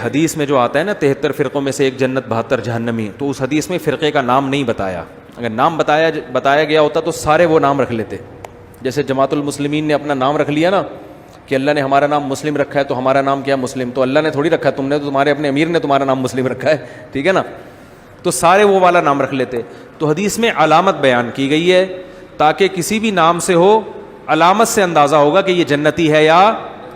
حدیث میں جو آتا ہے نا 73 فرقوں میں سے ایک جنت 72 جہنمی, تو اس حدیث میں فرقے کا نام نہیں بتایا. اگر نام بتایا گیا ہوتا تو سارے وہ نام رکھ لیتے. جیسے جماعت المسلمین نے اپنا نام رکھ لیا نا کہ اللہ نے ہمارا نام مسلم رکھا ہے تو ہمارا نام کیا مسلم, تو اللہ نے تھوڑی رکھا ہے, تم نے تو, تمہارے اپنے امیر نے تمہارا نام مسلم رکھا ہے, ٹھیک ہے نا, تو سارے وہ والا نام رکھ لیتے. تو حدیث میں علامت بیان کی گئی ہے تاکہ کسی بھی نام سے ہو علامت سے اندازہ ہوگا کہ یہ جنتی ہے یا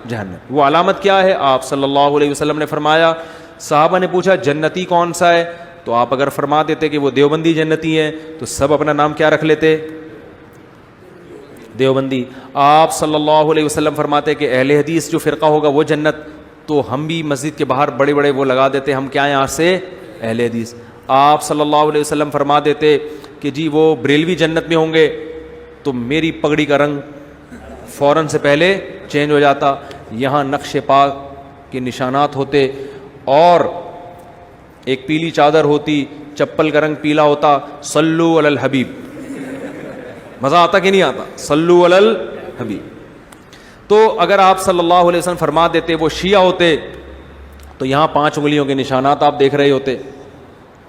جہنم. وہ علامت کیا ہے؟ آپ صلی اللہ علیہ وسلم نے فرمایا, صحابہ نے پوچھا جنتی کون سا ہے, تو آپ اگر فرما دیتے کہ وہ دیوبندی جنتی ہیں تو سب اپنا نام کیا رکھ لیتے؟ دیوبندی. آپ صلی اللہ علیہ وسلم فرماتے کہ اہل حدیث جو فرقہ ہوگا وہ جنت, تو ہم بھی مسجد کے باہر بڑے بڑے وہ لگا دیتے, ہم کیا ہیں یہاں سے اہل حدیث. آپ صلی اللہ علیہ وسلم فرما دیتے کہ جی وہ بریلوی جنت میں ہوں گے, تو میری پگڑی کا رنگ فوراً سے پہلے چینج ہو جاتا, یہاں نقش پاک کے نشانات ہوتے, اور ایک پیلی چادر ہوتی, چپل کا رنگ پیلا ہوتا. صلو علی الحبیب. مزہ آتا کہ نہیں آتا؟ صلو علی الحبیب. تو اگر آپ صلی اللہ علیہ وسلم فرما دیتے وہ شیعہ ہوتے تو یہاں 5 انگلیوں کے نشانات آپ دیکھ رہے ہوتے,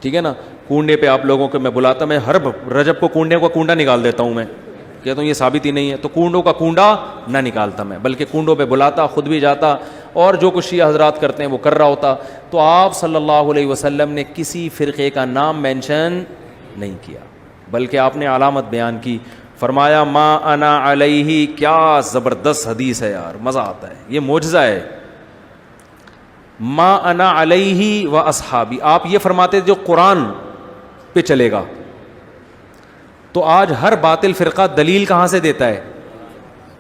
ٹھیک ہے نا. کنڈے پہ آپ لوگوں کو میں بلاتا, میں ہر رجب کو کنڈے کا کنڈا نکال دیتا ہوں, میں کہتا ہوں یہ ثابت ہی نہیں ہے, تو کنڈوں کا کنڈا نہ نکالتا میں, بلکہ کنڈوں پہ بلاتا, خود بھی جاتا, اور جو کچھ شیعہ حضرات کرتے ہیں وہ کر رہا ہوتا. تو آپ صلی اللہ علیہ وسلم نے کسی فرقے کا نام مینشن نہیں کیا, بلکہ آپ نے علامت بیان کی. فرمایا ما انا علیہ. کیا زبردست حدیث ہے یار, مزہ آتا ہے, یہ معجزہ ہے. ما انا علیہ و اصحابی. آپ یہ فرماتے جو قرآن پہ چلے گا, تو آج ہر باطل فرقہ دلیل کہاں سے دیتا ہے؟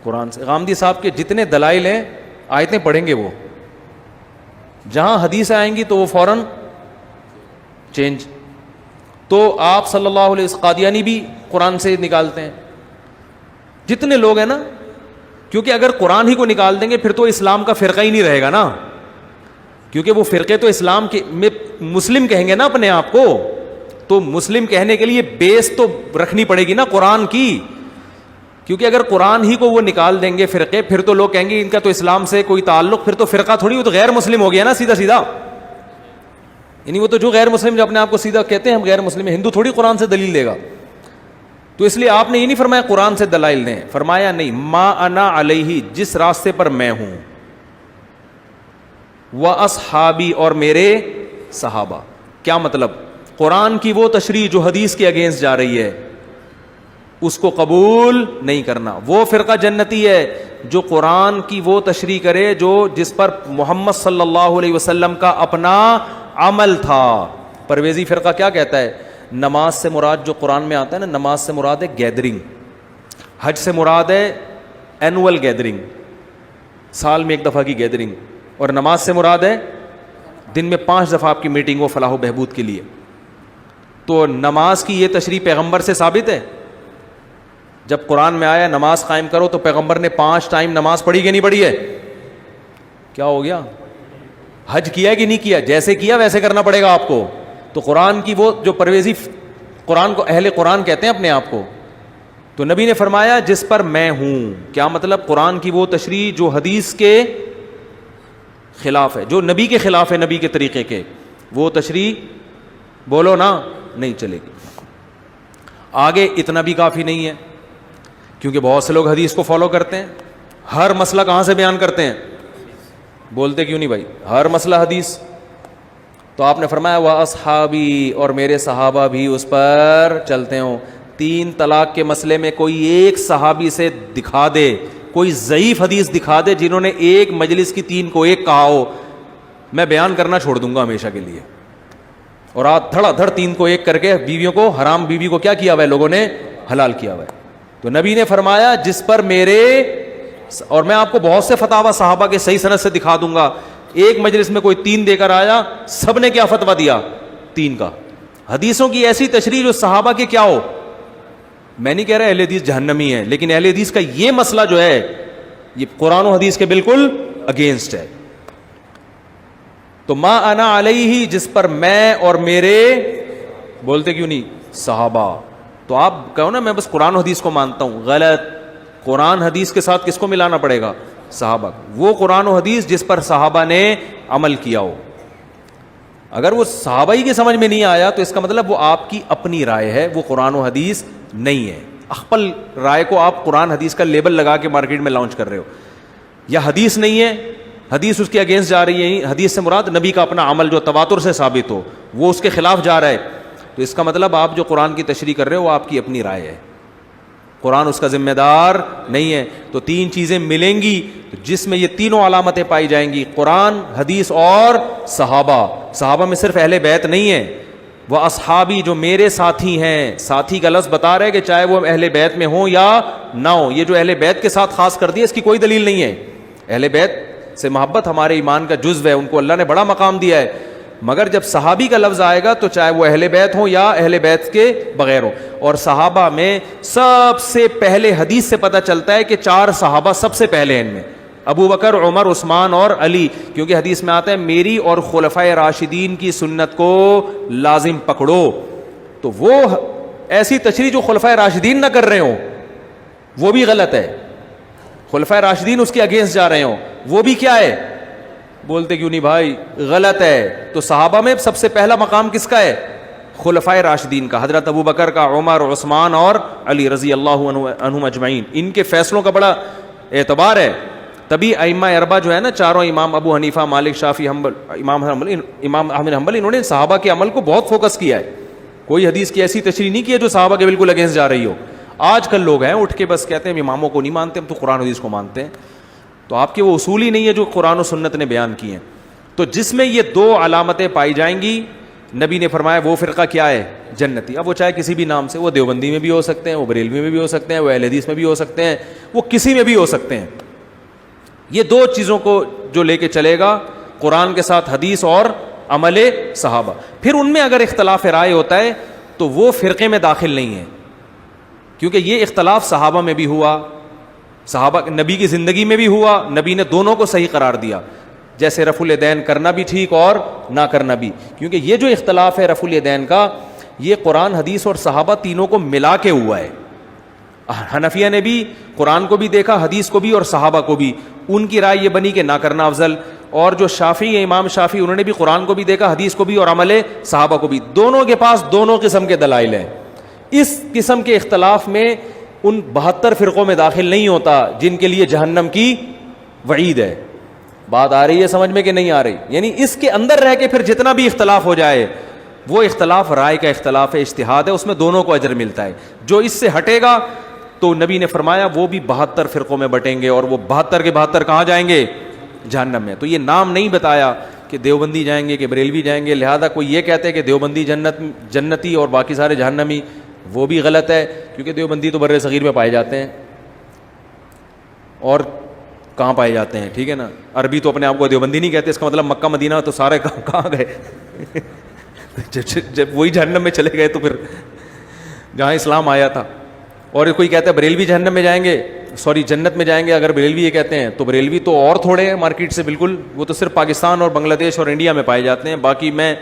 قرآن سے. غامدی صاحب کے جتنے دلائل ہیں آیتیں پڑھیں گے, وہ جہاں حدیث آئیں گی تو وہ فوراً چینج. تو آپ صلی اللہ علیہ وسلم قادیانی بھی قرآن سے نکالتے ہیں, جتنے لوگ ہیں نا, کیونکہ اگر قرآن ہی کو نکال دیں گے پھر تو اسلام کا فرقہ ہی نہیں رہے گا نا, کیونکہ وہ فرقے تو اسلام کے میں مسلم کہیں گے نا اپنے آپ کو, تو مسلم کہنے کے لیے بیس تو رکھنی پڑے گی نا قرآن کی. کیونکہ اگر قرآن ہی کو وہ نکال دیں گے فرقے, پھر تو لوگ کہیں گے ان کا تو اسلام سے کوئی تعلق, پھر تو فرقہ تھوڑی, وہ تو غیر مسلم ہو گیا نا سیدھا سیدھا. یعنی وہ تو جو غیر مسلم جو اپنے آپ کو سیدھا کہتے ہیں ہم غیر مسلم ہیں, ہندو تھوڑی قرآن سے دلیل دے گا. تو اس لیے آپ نے یہ نہیں فرمایا قرآن سے دلائل دیں, فرمایا نہیں ما انا علیہ, جس راستے پر میں ہوں, و اصحابی, اور میرے صحابہ. کیا مطلب؟ قرآن کی وہ تشریح جو حدیث کے اگینسٹ جا رہی ہے اس کو قبول نہیں کرنا. وہ فرقہ جنتی ہے جو قرآن کی وہ تشریح کرے جو جس پر محمد صلی اللہ علیہ وسلم کا اپنا عمل تھا. پرویزی فرقہ کیا کہتا ہے؟ نماز سے مراد جو قرآن میں آتا ہے نا, نماز سے مراد ہے گیدرنگ, حج سے مراد ہے اینول گیدرنگ, سال میں 1 دفعہ کی گیدرنگ, اور نماز سے مراد ہے دن میں 5 دفعہ آپ کی میٹنگ ہو فلاح و بہبود کے لیے. تو نماز کی یہ تشریح پیغمبر سے ثابت ہے؟ جب قرآن میں آیا نماز قائم کرو تو پیغمبر نے 5 ٹائم نماز پڑھی کہ نہیں پڑھی ہے؟ کیا ہو گیا؟ حج کیا کہ نہیں کیا؟ جیسے کیا ویسے کرنا پڑے گا آپ کو. تو قرآن کی وہ جو پرویزی, قرآن کو اہل قرآن کہتے ہیں اپنے آپ کو, تو نبی نے فرمایا جس پر میں ہوں. کیا مطلب؟ قرآن کی وہ تشریح جو حدیث کے خلاف ہے, جو نبی کے خلاف ہے, نبی کے طریقے کے, وہ تشریح بولو نا نہیں چلے گی. آگے اتنا بھی کافی نہیں ہے, کیونکہ بہت سے لوگ حدیث کو فالو کرتے ہیں, ہر مسئلہ کہاں سے بیان کرتے ہیں؟ بولتے کیوں نہیں بھائی؟ ہر مسئلہ حدیث. تو آپ نے فرمایا وہ اصحابی, اور میرے صحابہ بھی اس پر چلتے ہوں. 3 طلاق کے مسئلے میں کوئی ایک صحابی سے دکھا دے, کوئی ضعیف حدیث دکھا دے جنہوں نے ایک مجلس کی 3 کو ایک کہا ہو, میں بیان کرنا چھوڑ دوں گا ہمیشہ کے لیے. اور آج دھڑا دھڑ 3 کو ایک کر کے بیویوں کو, حرام بیوی کو کیا کیا ہوا ہے لوگوں نے؟ حلال کیا ہوا ہے. تو نبی نے فرمایا جس پر میرے, اور میں آپ کو بہت سے فتاوی صحابہ کے صحیح سند سے دکھا دوں گا, ایک مجلس میں کوئی 3 دے کر آیا, سب نے کیا فتویٰ دیا؟ 3 کا. حدیثوں کی ایسی تشریح جو صحابہ کے کیا ہو. میں نہیں کہہ رہا اہل حدیث جہنمی ہے, لیکن اہل حدیث کا یہ مسئلہ جو ہے یہ قرآن و حدیث کے بالکل اگینسٹ ہے. تو ما انا علیہ, جس پر میں اور میرے, بولتے کیوں نہیں؟ صحابہ. تو آپ کہو نا میں بس قرآن و حدیث کو مانتا ہوں, غلط. قرآن حدیث کے ساتھ کس کو ملانا پڑے گا؟ صحابہ. وہ قرآن و حدیث جس پر صحابہ نے عمل کیا ہو. اگر وہ صحابہ ہی کی سمجھ میں نہیں آیا تو اس کا مطلب وہ آپ کی اپنی رائے ہے, وہ قرآن و حدیث نہیں ہے. اخپل رائے کو آپ قرآن حدیث کا لیبل لگا کے مارکیٹ میں لانچ کر رہے ہو, یا حدیث نہیں ہے, حدیث اس کے اگینسٹ جا رہی ہے. حدیث سے مراد نبی کا اپنا عمل جو تواتر سے ثابت ہو, وہ اس کے خلاف جا رہا ہے, تو اس کا مطلب آپ جو قرآن کی تشریح کر رہے ہو وہ آپ کی اپنی رائے ہے, قرآن اس کا ذمہ دار نہیں ہے. تو تین چیزیں ملیں گی جس میں یہ تینوں علامتیں پائی جائیں گی, قرآن, حدیث اور صحابہ. صحابہ میں صرف اہل بیت نہیں ہے, وہ اصحابی جو میرے ساتھی ہیں. ساتھی کا لفظ بتا رہے کہ چاہے وہ اہل بیت میں ہوں یا نہ ہوں. یہ جو اہل بیت کے ساتھ خاص کر دیا اس کی کوئی دلیل نہیں ہے. اہل بیت سے محبت ہمارے ایمان کا جزو ہے, ان کو اللہ نے بڑا مقام دیا ہے, مگر جب صحابی کا لفظ آئے گا تو چاہے وہ اہل بیت ہوں یا اہل بیت کے بغیر ہوں. اور صحابہ میں سب سے پہلے حدیث سے پتہ چلتا ہے کہ 4 صحابہ سب سے پہلے ہیں ان میں, ابو بکر, عمر, عثمان اور علی, کیونکہ حدیث میں آتا ہے میری اور خلفائے راشدین کی سنت کو لازم پکڑو. تو وہ ایسی تشریح جو خلفائے راشدین نہ کر رہے ہوں وہ بھی غلط ہے, خلفائے راشدین اس کے اگینسٹ جا رہے ہوں وہ بھی کیا ہے, بولتے کیوں نہیں بھائی, غلط ہے. تو صحابہ میں سب سے پہلا مقام کس کا ہے, خلفائے راشدین کا, حضرت ابو بکر کا, عمر, عثمان اور علی رضی اللہ عنہم اجمعین. ان کے فیصلوں کا بڑا اعتبار ہے. تبھی ائمہ اربعہ جو ہے نا, چاروں امام, ابو حنیفہ, مالک, شافعی, حنبل, امام احمد حنبل, انہوں نے صحابہ کے عمل کو بہت فوکس کیا ہے. کوئی حدیث کی ایسی تشریح نہیں کی ہے جو صحابہ کے بالکل اگینسٹ جا رہی ہو. آج کل لوگ ہیں اٹھ کے بس کہتے ہیں ہم اماموں کو نہیں مانتے, ہم تو قرآن حدیث کو مانتے ہیں. تو آپ کے وہ اصول ہی نہیں ہے جو قرآن و سنت نے بیان کی ہیں. تو جس میں یہ 2 علامتیں پائی جائیں گی, نبی نے فرمایا وہ فرقہ کیا ہے, جنتی. اب وہ چاہے کسی بھی نام سے, وہ دیوبندی میں بھی ہو سکتے ہیں, وہ بریلوی میں بھی ہو سکتے ہیں, وہ اہل حدیث میں بھی ہو سکتے ہیں, وہ کسی میں بھی ہو سکتے ہیں. یہ 2 چیزوں کو جو لے کے چلے گا, قرآن کے ساتھ حدیث اور عمل صحابہ. پھر ان میں اگر اختلاف رائے ہوتا ہے تو وہ فرقے میں داخل نہیں ہے, کیونکہ یہ اختلاف صحابہ میں بھی ہوا, صحابہ نبی کی زندگی میں بھی ہوا, نبی نے دونوں کو صحیح قرار دیا. جیسے رفع الیدین کرنا بھی ٹھیک اور نہ کرنا بھی, کیونکہ یہ جو اختلاف ہے رفع الیدین کا, یہ قرآن, حدیث اور صحابہ تینوں کو ملا کے ہوا ہے. حنفیہ نے بھی قرآن کو بھی دیکھا, حدیث کو بھی اور صحابہ کو بھی, ان کی رائے یہ بنی کہ نہ کرنا افضل. اور جو شافعی ہے, امام شافعی, انہوں نے بھی قرآن کو بھی دیکھا, حدیث کو بھی اور عمل صحابہ کو بھی. دونوں کے پاس دونوں قسم کے دلائل ہیں. اس قسم کے اختلاف میں ان 72 فرقوں میں داخل نہیں ہوتا جن کے لیے جہنم کی وعید ہے. بات آ رہی ہے سمجھ میں کہ نہیں آ رہی؟ یعنی اس کے اندر رہ کے پھر جتنا بھی اختلاف ہو جائے وہ اختلاف رائے کا اختلاف ہے, اجتہاد ہے, اس میں دونوں کو اجر ملتا ہے. جو اس سے ہٹے گا تو نبی نے فرمایا وہ بھی 72 فرقوں میں بٹیں گے, اور وہ 72 کے 72 کہاں جائیں گے, جہنم میں. تو یہ نام نہیں بتایا کہ دیوبندی جائیں گے کہ بریلوی جائیں گے, لہذا کوئی یہ کہتے ہیں کہ دیوبندی جنتی اور باقی سارے جہنمی, وہ بھی غلط ہے, کیونکہ دیوبندی تو بر صغیر میں پائے جاتے ہیں, اور کہاں پائے جاتے ہیں, ٹھیک ہے نا. عربی تو اپنے آپ کو دیوبندی نہیں کہتے, اس کا مطلب مکہ مدینہ تو سارے کہاں گئے جب وہی جہنم میں چلے گئے تو پھر جہاں اسلام آیا تھا. اور کوئی کہتا ہے بریلوی جہنم میں جائیں گے, سوری جنت میں جائیں گے, اگر بریلوی یہ کہتے ہیں تو بریلوی تو اور تھوڑے ہیں مارکیٹ سے بالکل, وہ تو صرف پاکستان اور بنگلہ دیش اور انڈیا میں پائے جاتے ہیں. باقی میں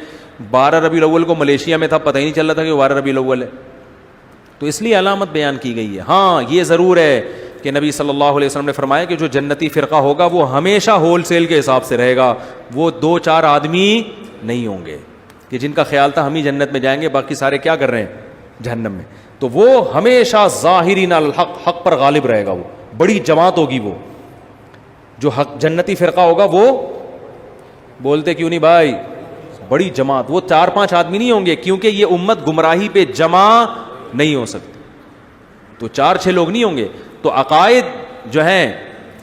12 ربیع الاول کو ملیشیا میں تھا, پتہ ہی نہیں چل رہا تھا کہ 12 ربیع الاول ہے. تو اس لیے علامت بیان کی گئی ہے. ہاں یہ ضرور ہے کہ نبی صلی اللہ علیہ وسلم نے فرمایا کہ جو جنتی فرقہ ہوگا وہ ہمیشہ ہول سیل کے حساب سے رہے گا, وہ 2-4 آدمی نہیں ہوں گے کہ جن کا خیال تھا ہم ہی جنت میں جائیں گے, باقی سارے کیا کر رہے ہیں, جہنم میں. تو وہ ہمیشہ ظاہرین الحق, حق پر غالب رہے گا, وہ بڑی جماعت ہوگی. وہ جو حق جنتی فرقہ ہوگا وہ, بولتے کیوں نہیں بھائی, بڑی جماعت, وہ 4-5 آدمی نہیں ہوں گے, کیونکہ یہ امت گمراہی پہ جمع نہیں ہو سکتی, تو 4-6 لوگ نہیں ہوں گے. تو عقائد جو ہیں,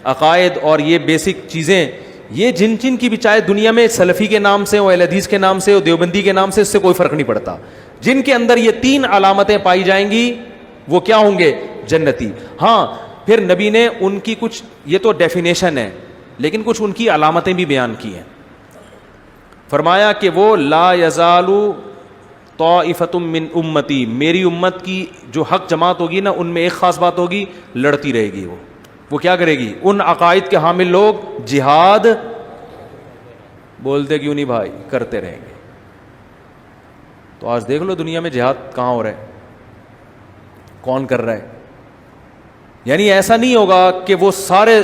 عقائد اور یہ بیسک چیزیں, یہ جن جن کی بھی چاہے دنیا میں سلفی کے نام سے ہو, اہل حدیث کے نام سے ہو, دیوبندی کے نام سے, اس سے کوئی فرق نہیں پڑتا. جن کے اندر یہ 3 علامتیں پائی جائیں گی وہ کیا ہوں گے, جنتی. ہاں پھر نبی نے ان کی کچھ, یہ تو ڈیفینیشن ہے, لیکن کچھ ان کی علامتیں بھی بیان کی ہیں. فرمایا کہ وہ لا یزالو طائفۃ من امتی, میری امت کی جو حق جماعت ہوگی نا, ان میں ایک خاص بات ہوگی, لڑتی رہے گی. وہ کیا کرے گی, ان عقائد کے حامل لوگ جہاد, بولتے کیوں نہیں بھائی, کرتے رہیں گے. تو آج دیکھ لو دنیا میں جہاد کہاں ہو رہا ہے, کون کر رہا ہے. یعنی ایسا نہیں ہوگا کہ وہ سارے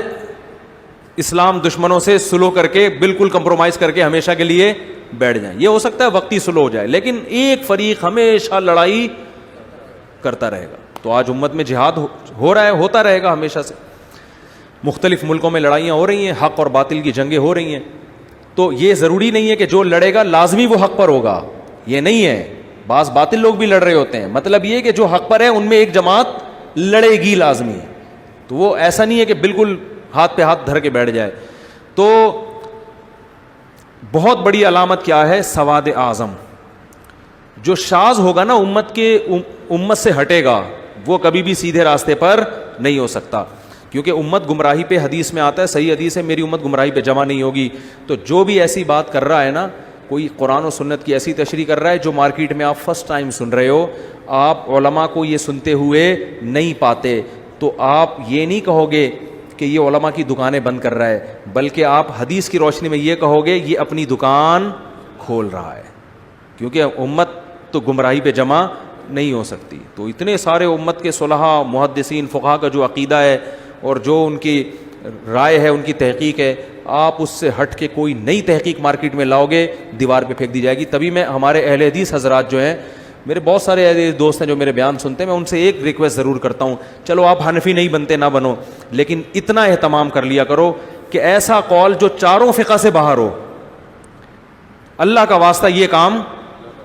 اسلام دشمنوں سے سلو کر کے بالکل کمپرومائز کر کے ہمیشہ کے لیے بیٹھ جائیں. یہ ہو سکتا ہے وقتی سلو ہو جائے, لیکن ایک فریق ہمیشہ لڑائی کرتا رہے گا. تو آج امت میں جہاد ہو رہا ہے, ہوتا رہے گا ہمیشہ سے. مختلف ملکوں میں لڑائیاں ہو رہی ہیں, حق اور باطل کی جنگیں ہو رہی ہیں. تو یہ ضروری نہیں ہے کہ جو لڑے گا لازمی وہ حق پر ہوگا, یہ نہیں ہے. بعض باطل لوگ بھی لڑ رہے ہوتے ہیں, مطلب یہ کہ جو حق پر ہے ان میں ایک جماعت لڑے گی لازمی. تو وہ ایسا نہیں ہے کہ بالکل ہاتھ پہ ہاتھ دھر کے بیٹھ جائے. تو بہت بڑی علامت کیا ہے؟ سواد اعظم. جو شاذ ہوگا نا امت سے ہٹے گا, وہ کبھی بھی سیدھے راستے پر نہیں ہو سکتا, کیونکہ امت گمراہی پہ, حدیث میں آتا ہے, صحیح حدیث ہے, میری امت گمراہی پہ جمع نہیں ہوگی. تو جو بھی ایسی بات کر رہا ہے نا, کوئی قرآن و سنت کی ایسی تشریح کر رہا ہے جو مارکیٹ میں آپ فرسٹ ٹائم سن رہے ہو, آپ علماء کو یہ سنتے ہوئے نہیں پاتے, تو آپ یہ نہیں کہو گے کہ یہ علماء کی دکانیں بند کر رہا ہے, بلکہ آپ حدیث کی روشنی میں یہ کہو گے یہ اپنی دکان کھول رہا ہے, کیونکہ امت تو گمراہی پہ جمع نہیں ہو سکتی. تو اتنے سارے امت کے صلحاء, محدثین, فقہا کا جو عقیدہ ہے اور جو ان کی رائے ہے, ان کی تحقیق ہے, آپ اس سے ہٹ کے کوئی نئی تحقیق مارکیٹ میں لاؤ گے, دیوار پہ پھینک دی جائے گی. تبھی میں ہمارے اہل حدیث حضرات جو ہیں, میرے بہت سارے ایسے دوست ہیں جو میرے بیان سنتے ہیں, میں ان سے ایک ریکویسٹ ضرور کرتا ہوں, چلو آپ حنفی نہیں بنتے نہ بنو, لیکن اتنا اہتمام کر لیا کرو کہ ایسا قول جو چاروں فقہ سے باہر ہو, اللہ کا واسطہ یہ کام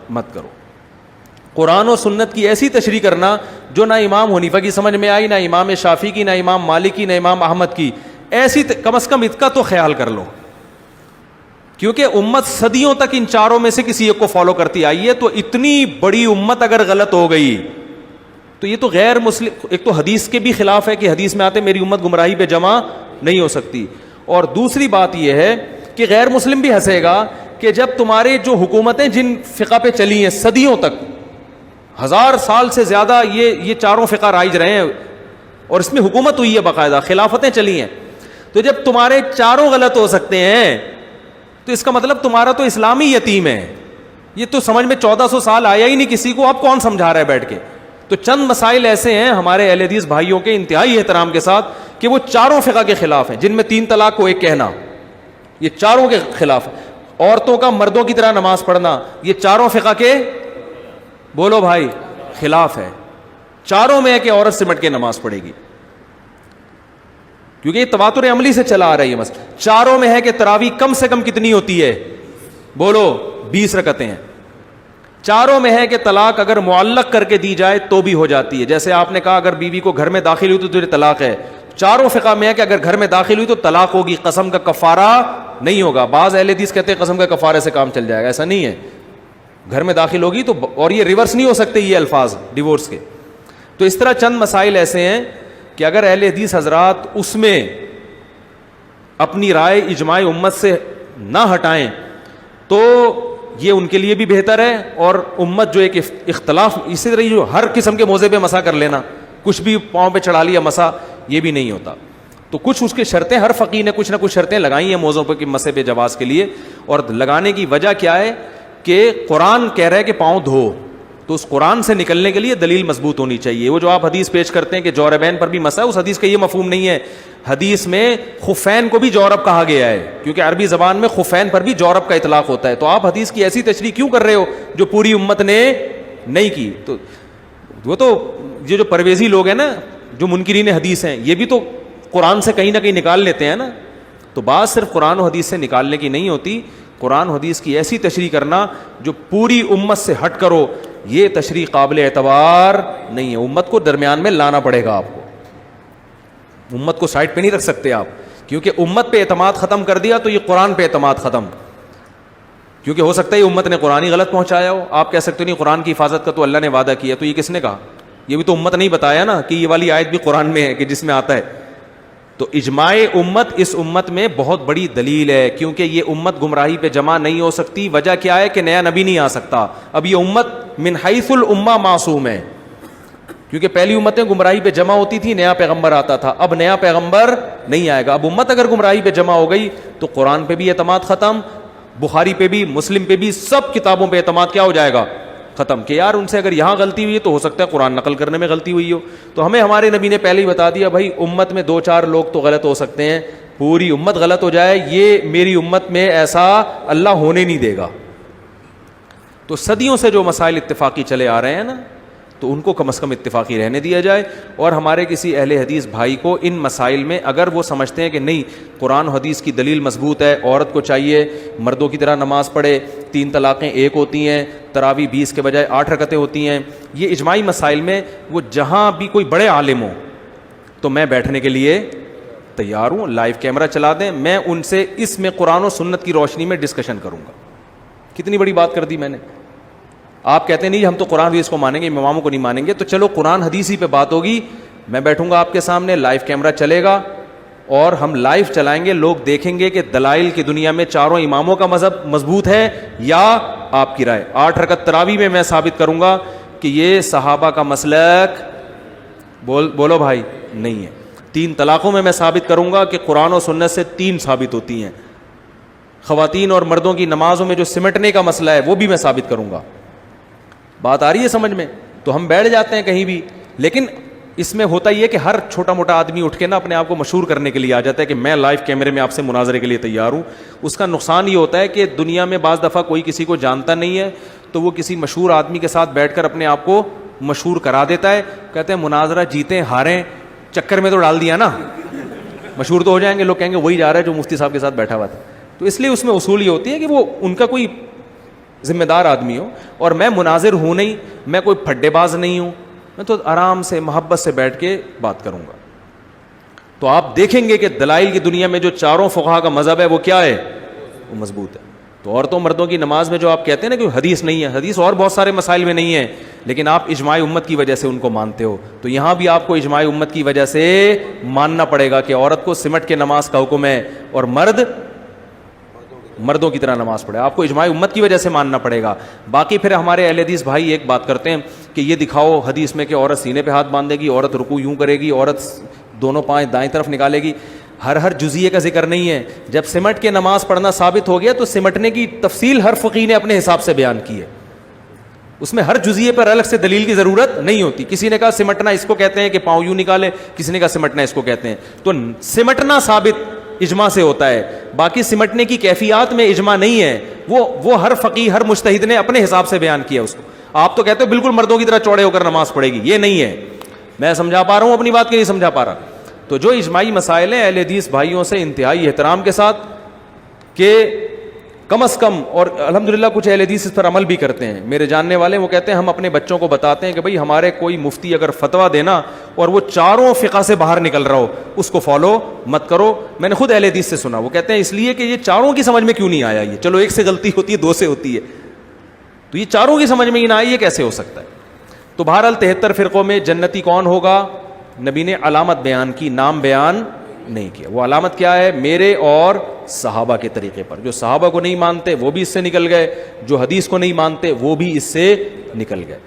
مت کرو. قرآن و سنت کی ایسی تشریح کرنا جو نہ امام حنیفہ کی سمجھ میں آئی, نہ امام شافعی کی, نہ امام مالک کی, نہ امام احمد کی, ایسی کم از کم اس کا تو خیال کر لو, کیونکہ امت صدیوں تک ان چاروں میں سے کسی ایک کو فالو کرتی آئی ہے. تو اتنی بڑی امت اگر غلط ہو گئی تو یہ تو غیر مسلم, ایک تو حدیث کے بھی خلاف ہے کہ حدیث میں آتے میری امت گمراہی پہ جمع نہیں ہو سکتی, اور دوسری بات یہ ہے کہ غیر مسلم بھی ہنسے گا کہ جب تمہارے جو حکومتیں جن فقہ پہ چلی ہیں صدیوں تک, 1000 سال سے زیادہ یہ چاروں فقہ رائج رہے ہیں اور اس میں حکومت ہوئی ہے, باقاعدہ خلافتیں چلی ہیں, تو جب تمہارے چاروں غلط ہو سکتے ہیں تو اس کا مطلب تمہارا تو اسلامی یتیم ہے. یہ تو سمجھ میں 1400 سال آیا ہی نہیں کسی کو, اب کون سمجھا رہا ہے بیٹھ کے. تو چند مسائل ایسے ہیں ہمارے اہل حدیث بھائیوں کے انتہائی احترام کے ساتھ کہ وہ چاروں فقہ کے خلاف ہیں, جن میں 3 طلاق کو ایک کہنا, یہ چاروں کے خلاف. عورتوں کا مردوں کی طرح نماز پڑھنا, یہ چاروں فقہ کے, بولو بھائی, خلاف ہے. چاروں میں ہے کہ عورت سمٹ کے نماز پڑھے گی, کیونکہ یہ تواتر عملی سے چلا آ رہی ہے مسئلہ. چاروں میں ہے کہ تراویح کم سے کم کتنی ہوتی ہے, بولو 20 رکعتیں ہیں. چاروں میں ہے کہ طلاق اگر معلق کر کے دی جائے تو بھی ہو جاتی ہے, جیسے آپ نے کہا اگر بیوی کو گھر میں داخل ہوئی تو تجھے طلاق ہے. چاروں فقہ میں ہے کہ اگر گھر میں داخل ہوئی تو طلاق ہوگی, قسم کا کفارہ نہیں ہوگا. بعض اہل حدیث کہتے ہیں قسم کا کفارے سے کام چل جائے گا, ایسا نہیں ہے. گھر میں داخل ہوگی تو, اور یہ ریورس نہیں ہو سکتے یہ الفاظ ڈیورس کے. تو اس طرح چند مسائل ایسے ہیں کہ اگر اہل حدیث حضرات اس میں اپنی رائے اجماع امت سے نہ ہٹائیں تو یہ ان کے لیے بھی بہتر ہے, اور امت جو ایک اختلاف, اسی طرح جو ہر قسم کے موضوع پہ مسا کر لینا, کچھ بھی پاؤں پہ چڑھا لیا مسا, یہ بھی نہیں ہوتا. تو کچھ اس کے شرطیں, ہر فقیہ نے کچھ نہ کچھ شرطیں لگائی ہیں موضوع پہ کہ مسے پہ جواز کے لیے. اور لگانے کی وجہ کیا ہے کہ قرآن کہہ رہا ہے کہ پاؤں دھو, تو اس قرآن سے نکلنے کے لیے دلیل مضبوط ہونی چاہیے. وہ جو آپ حدیث پیش کرتے ہیں کہ جوربین پر بھی مسا ہے, اس حدیث کا یہ مفہوم نہیں ہے. حدیث میں خفین کو بھی جورب کہا گیا ہے, کیونکہ عربی زبان میں خفین پر بھی جورب کا اطلاق ہوتا ہے. تو آپ حدیث کی ایسی تشریح کیوں کر رہے ہو جو پوری امت نے نہیں کی؟ تو وہ تو یہ جو پرویزی لوگ ہیں نا, جو منکرین حدیث ہیں, یہ بھی تو قرآن سے کہیں نہ کہیں نکال لیتے ہیں نا. تو بات صرف قرآن و حدیث سے نکالنے کی نہیں ہوتی, قرآن و حدیث کی ایسی تشریح کرنا جو پوری امت سے ہٹ کرو, یہ تشریح قابل اعتبار نہیں ہے. امت کو درمیان میں لانا پڑے گا آپ کو, امت کو سائڈ پہ نہیں رکھ سکتے آپ, کیونکہ امت پہ اعتماد ختم کر دیا تو یہ قرآن پہ اعتماد ختم, کیونکہ ہو سکتا ہے امت نے قرآن ہی غلط پہنچایا ہو. آپ کہہ سکتے نہیں قرآن کی حفاظت کا تو اللہ نے وعدہ کیا, تو یہ کس نے کہا؟ یہ بھی تو امت نہیں بتایا نا کہ یہ والی آیت بھی قرآن میں ہے کہ جس میں آتا ہے. تو اجماع امت اس امت میں بہت بڑی دلیل ہے, کیونکہ یہ امت گمراہی پہ جمع نہیں ہو سکتی. وجہ کیا ہے کہ نیا نبی نہیں آ سکتا. اب یہ امت من حیث الامہ معصوم ہے, کیونکہ پہلی امتیں گمراہی پہ جمع ہوتی تھی, نیا پیغمبر آتا تھا. اب نیا پیغمبر نہیں آئے گا. اب امت اگر گمراہی پہ جمع ہو گئی تو قرآن پہ بھی اعتماد ختم, بخاری پہ بھی, مسلم پہ بھی, سب کتابوں پہ اعتماد کیا ہو جائے گا؟ ختم. کہ یار ان سے اگر یہاں غلطی ہوئی ہے تو ہو سکتا ہے قرآن نقل کرنے میں غلطی ہوئی ہو. تو ہمیں ہمارے نبی نے پہلے ہی بتا دیا, بھائی امت میں 2-4 لوگ تو غلط ہو سکتے ہیں, پوری امت غلط ہو جائے یہ میری امت میں ایسا اللہ ہونے نہیں دے گا. تو صدیوں سے جو مسائل اتفاقی چلے آ رہے ہیں نا, تو ان کو کم از کم اتفاقی رہنے دیا جائے. اور ہمارے کسی اہل حدیث بھائی کو ان مسائل میں اگر وہ سمجھتے ہیں کہ نہیں قرآن حدیث کی دلیل مضبوط ہے, عورت کو چاہیے مردوں کی طرح نماز پڑھے, 3 طلاقیں 1 ہوتی ہیں, تراویح 20 کے بجائے 8 رکعتیں ہوتی ہیں, یہ اجماعی مسائل میں وہ جہاں بھی کوئی بڑے عالم ہوں تو میں بیٹھنے کے لیے تیار ہوں. لائیو کیمرہ چلا دیں, میں ان سے اس میں قرآن و سنت کی روشنی میں ڈسکشن کروں گا. کتنی بڑی بات کر دی میں نے. آپ کہتے ہیں نہیں ہم تو قرآن حدیث کو مانیں گے, اماموں کو نہیں مانیں گے, تو چلو قرآن حدیث ہی پہ بات ہوگی. میں بیٹھوں گا آپ کے سامنے, لائیو کیمرہ چلے گا اور ہم لائیو چلائیں گے, لوگ دیکھیں گے کہ دلائل کی دنیا میں چاروں اماموں کا مذہب مضبوط ہے یا آپ کی رائے. 8 رکعت تراویح میں ثابت کروں گا کہ یہ صحابہ کا مسلک بولو بھائی نہیں ہے. 3 طلاقوں میں ثابت کروں گا کہ قرآن و سنت سے 3 ثابت ہوتی ہیں. خواتین اور مردوں کی نمازوں میں جو سمٹنے کا مسئلہ ہے وہ بھی میں ثابت کروں گا. بات آ رہی ہے سمجھ میں؟ تو ہم بیٹھ جاتے ہیں کہیں بھی, لیکن اس میں ہوتا یہ کہ ہر چھوٹا موٹا آدمی اٹھ کے نا اپنے آپ کو مشہور کرنے کے لیے آ جاتا ہے کہ میں لائیو کیمرے میں آپ سے مناظرے کے لیے تیار ہوں. اس کا نقصان یہ ہوتا ہے کہ دنیا میں بعض دفعہ کوئی کسی کو جانتا نہیں ہے تو وہ کسی مشہور آدمی کے ساتھ بیٹھ کر اپنے آپ کو مشہور کرا دیتا ہے. کہتے ہیں مناظرہ جیتیں ہاریں, چکر میں تو ڈال دیا نا, مشہور تو ہو جائیں گے, لوگ کہیں گے وہی جا رہا ہے جو مفتی صاحب کے ساتھ بیٹھا ہوا تھا. تو اس لیے اس میں اصول یہ ہوتی ہے کہ وہ ان کا کوئی ذمہ دار آدمی ہو, اور میں مناظر ہوں نہیں, میں کوئی پھڈے باز نہیں ہوں, میں تو آرام سے محبت سے بیٹھ کے بات کروں گا. تو آپ دیکھیں گے کہ دلائل کی دنیا میں جو چاروں فقہا کا مذہب ہے وہ کیا ہے, وہ مضبوط ہے. تو عورتوں مردوں کی نماز میں جو آپ کہتے ہیں نا کہ حدیث نہیں ہے, حدیث اور بہت سارے مسائل میں نہیں ہے, لیکن آپ اجماع امت کی وجہ سے ان کو مانتے ہو, تو یہاں بھی آپ کو اجماع امت کی وجہ سے ماننا پڑے گا کہ عورت کو سمٹ کے نماز کا حکم ہے اور مردوں کی طرح نماز پڑھے. آپ کو اجماع امت کی وجہ سے ماننا پڑے گا. باقی پھر ہمارے اہل حدیث بھائی ایک بات کرتے ہیں کہ یہ دکھاؤ حدیث میں کہ عورت سینے پہ ہاتھ باندھے گی, عورت رکوع یوں کرے گی, عورت دونوں پائیں دائیں طرف نکالے گی. ہر جزیے کا ذکر نہیں ہے. جب سمٹ کے نماز پڑھنا ثابت ہو گیا تو سمٹنے کی تفصیل ہر فقیہ نے اپنے حساب سے بیان کی ہے. اس میں ہر جزیے پر الگ سے دلیل کی ضرورت نہیں ہوتی. کسی نے کہا سمٹنا اس کو کہتے ہیں کہ پاؤں یوں نکالے, کسی نے کہا سمٹنا اس کو کہتے ہیں. تو سمٹنا ثابت اجماع سے ہوتا ہے, باقی سمٹنے کی کیفیات میں اجماع نہیں ہے. وہ ہر فقیہ ہر مجتہد نے اپنے حساب سے بیان کیا اس کو. آپ تو کہتے ہو بالکل مردوں کی طرح چوڑے ہو کر نماز پڑھے گی, یہ نہیں ہے. میں سمجھا پا رہا ہوں اپنی بات کے نہیں سمجھا پا رہا. تو جو اجماعی مسائل ہیں اہل حدیث بھائیوں سے انتہائی احترام کے ساتھ کہ کم از کم, اور الحمدللہ کچھ اہل حدیث اس پر عمل بھی کرتے ہیں, میرے جاننے والے, وہ کہتے ہیں ہم اپنے بچوں کو بتاتے ہیں کہ بھئی ہمارے کوئی مفتی اگر فتویٰ دینا اور وہ چاروں فقہ سے باہر نکل رہا ہو اس کو فالو مت کرو. میں نے خود اہل حدیث سے سنا, وہ کہتے ہیں اس لیے کہ یہ چاروں کی سمجھ میں کیوں نہیں آیا, یہ چلو ایک سے غلطی ہوتی ہے, 2 سے ہوتی ہے, تو یہ چاروں کی سمجھ میں ہی نہ آئی, یہ کیسے ہو سکتا ہے. تو بہرحال 73 فرقوں میں جنتی کون ہوگا, نبی نے علامت بیان کی, نام بیان نہیں کیا. وہ علامت کیا ہے, میرے اور صحابہ کے طریقے پر. جو صحابہ کو نہیں مانتے وہ بھی اس سے نکل گئے, جو حدیث کو نہیں مانتے وہ بھی اس سے نکل گئے.